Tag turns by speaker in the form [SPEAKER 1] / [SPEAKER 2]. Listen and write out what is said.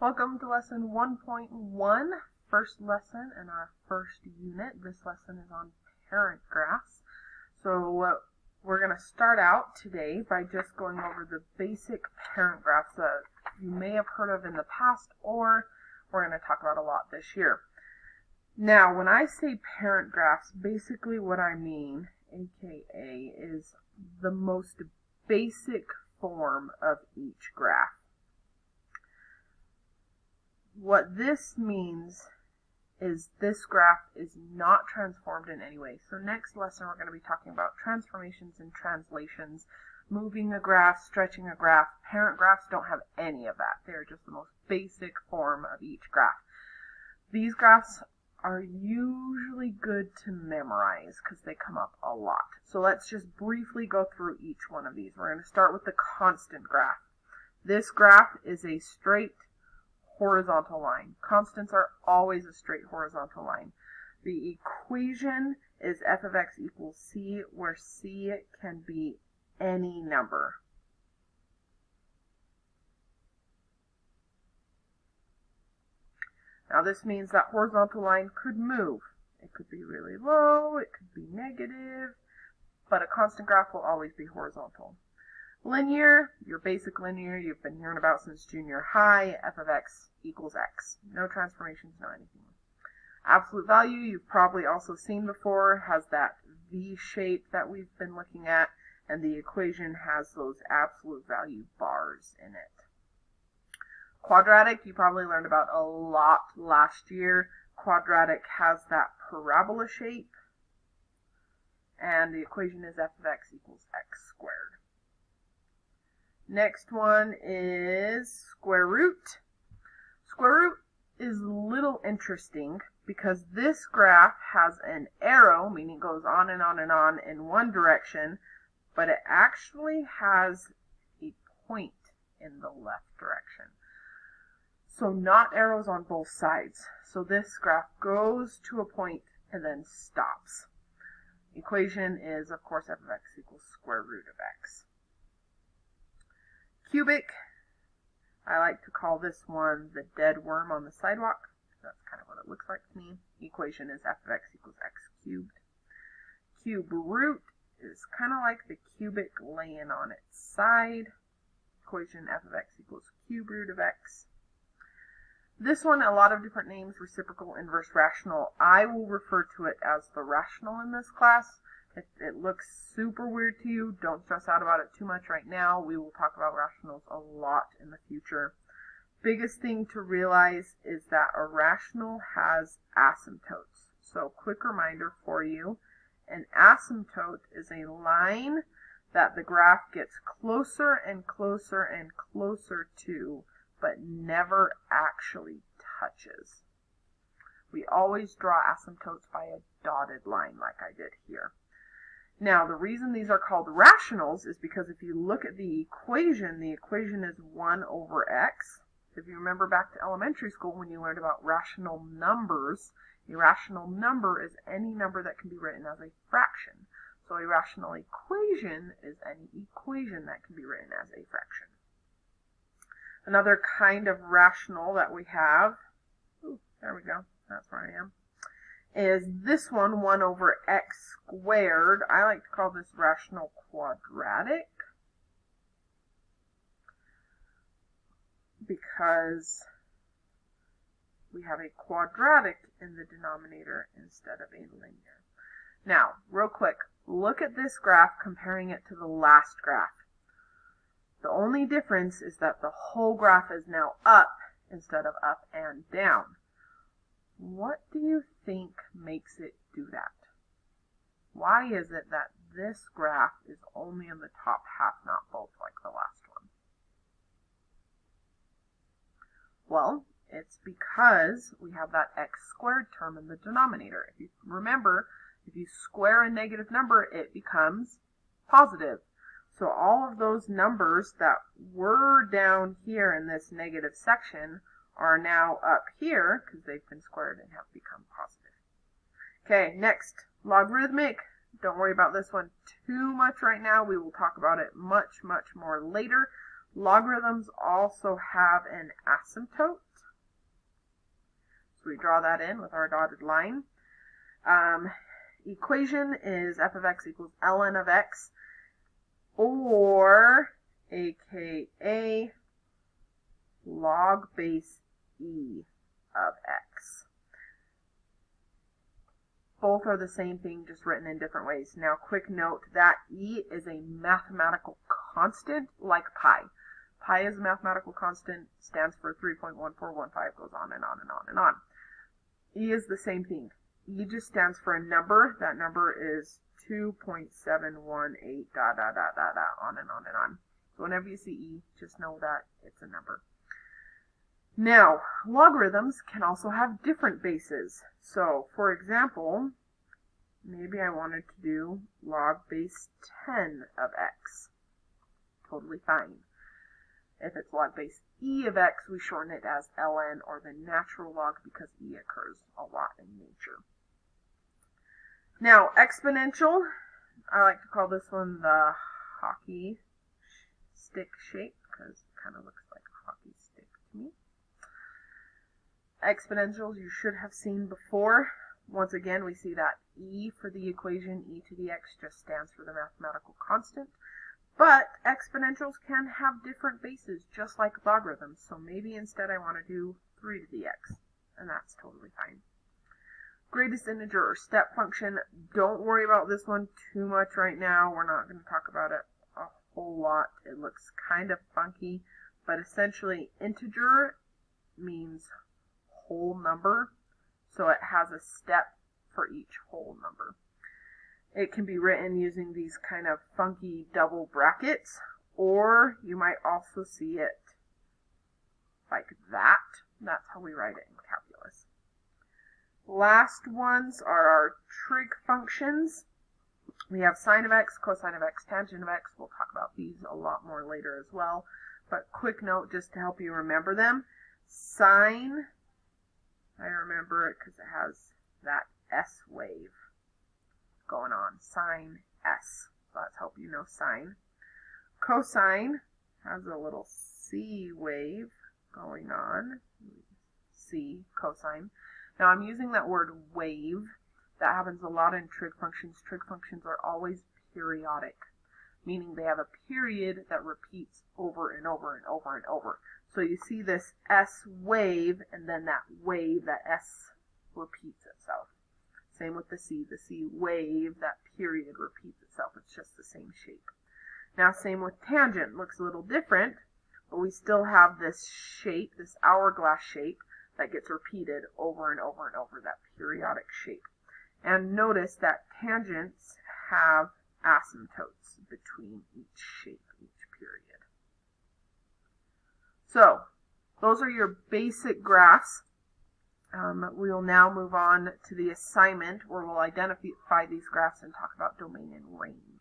[SPEAKER 1] Welcome to lesson 1.1, first lesson in our first unit. This lesson is on parent graphs. So we're going to start out today by just going over the basic parent graphs that you may have heard of in the past, or we're going to talk about a lot this year. Now, when I say parent graphs, basically what I mean, aka, is the most basic form of each graph. What this means is this graph is not transformed in any way. So next lesson we're going to be talking about transformations and translations, moving a graph, stretching a graph. Parent graphs don't have any of that. They're just the most basic form of each graph. These graphs are usually good to memorize because they come up a lot. So let's just briefly go through each one of these. We're going to start with the constant graph. This graph is a straight horizontal line. Constants are always a straight horizontal line. The equation is f of x equals c, where c can be any number. Now this means that horizontal line could move. It could be really low, it could be negative, but a constant graph will always be horizontal. Linear, your basic linear you've been hearing about since junior high, f of x equals x. No transformations, no anything. Absolute value, you've probably also seen before, has that V shape that we've been looking at, and the equation has those absolute value bars in it. Quadratic, you probably learned about a lot last year. Quadratic has that parabola shape, and the equation is f of x equals x squared. Next one is square root. Square root is a little interesting because this graph has an arrow, meaning it goes on and on and on in one direction, but it actually has a point in the left direction. So not arrows on both sides. So this graph goes to a point and then stops. Equation is, of course, f of x equals square root of x. Cubic, I like to call this one the dead worm on the sidewalk. That's kind of what it looks like to me. Equation is f of x equals x cubed. Cube root is kind of like the cubic laying on its side. Equation f of x equals cube root of x. This one, a lot of different names, reciprocal, inverse, rational. I will refer to it as the rational in this class. If it looks super weird to you, don't stress out about it too much right now. We will talk about rationals a lot in the future. Biggest thing to realize is that a rational has asymptotes. So quick reminder for you, an asymptote is a line that the graph gets closer and closer and closer to, but never actually touches. We always draw asymptotes by a dotted line like I did here. Now, the reason these are called rationals is because if you look at the equation is 1 over x. If you remember back to elementary school when you learned about rational numbers, a rational number is any number that can be written as a fraction. So a rational equation is any equation that can be written as a fraction. Another kind of rational that we have, there we go, that's where I am, is this one, 1 over x squared. I like to call this rational quadratic because we have a quadratic in the denominator instead of a linear. Now, real quick, look at this graph comparing it to the last graph. The only difference is that the whole graph is now up instead of up and down. What do you think makes it do that? Why is it that this graph is only in the top half, not both like the last one? Well, it's because we have that x squared term in the denominator. If you remember, if you square a negative number, it becomes positive. So all of those numbers that were down here in this negative section are now up here because they've been squared and have become positive. Okay, next, logarithmic. Don't worry about this one too much right now. We will talk about it much, much more later. Logarithms also have an asymptote. So we draw that in with our dotted line. Equation is f of x equals ln of x, or aka log base e of x. Both are the same thing, just written in different ways. Now, quick note that e is a mathematical constant like pi. Pi is a mathematical constant, stands for 3.1415, goes on and on and on and on. E is the same thing. E just stands for a number. That number is 2.718, on and on and on. So whenever you see E, just know that it's a number. Now, logarithms can also have different bases. So, for example, maybe I wanted to do log base 10 of x. Totally fine. If it's log base e of x, we shorten it as ln, or the natural log, because e occurs a lot in nature. Now, exponential, I like to call this one the hockey stick shape, because it kind of looks like a hockey stick to me. Exponentials you should have seen before. Once again, we see that e for the equation, e to the x, just stands for the mathematical constant. But exponentials can have different bases, just like logarithms. So maybe instead I want to do 3 to the x, and that's totally fine. Greatest integer or step function, don't worry about this one too much right now. We're not going to talk about it a whole lot. It looks kind of funky, but essentially integer means whole number, so it has a step for each whole number. It can be written using these kind of funky double brackets, or you might also see it like that. That's how we write it in calculus. Last ones are our trig functions. We have sine of x, cosine of x, tangent of x. We'll talk about these a lot more later as well. But quick note just to help you remember them. Sine, I remember it because it has that S wave going on. Sine S. So let's help you know sine. Cosine has a little C wave going on. C, cosine. Now I'm using that word wave. That happens a lot in trig functions. Trig functions are always periodic, meaning they have a period that repeats over and over and over and over. So you see this S wave, and then that wave, that S repeats itself. Same with the C wave, that period repeats itself. It's just the same shape. Now same with tangent. Looks a little different, but we still have this shape, this hourglass shape, that gets repeated over and over and over, that periodic shape. And notice that tangents have asymptotes between each shape, each period. So, those are your basic graphs. We'll now move on to the assignment, where we'll identify these graphs and talk about domain and range.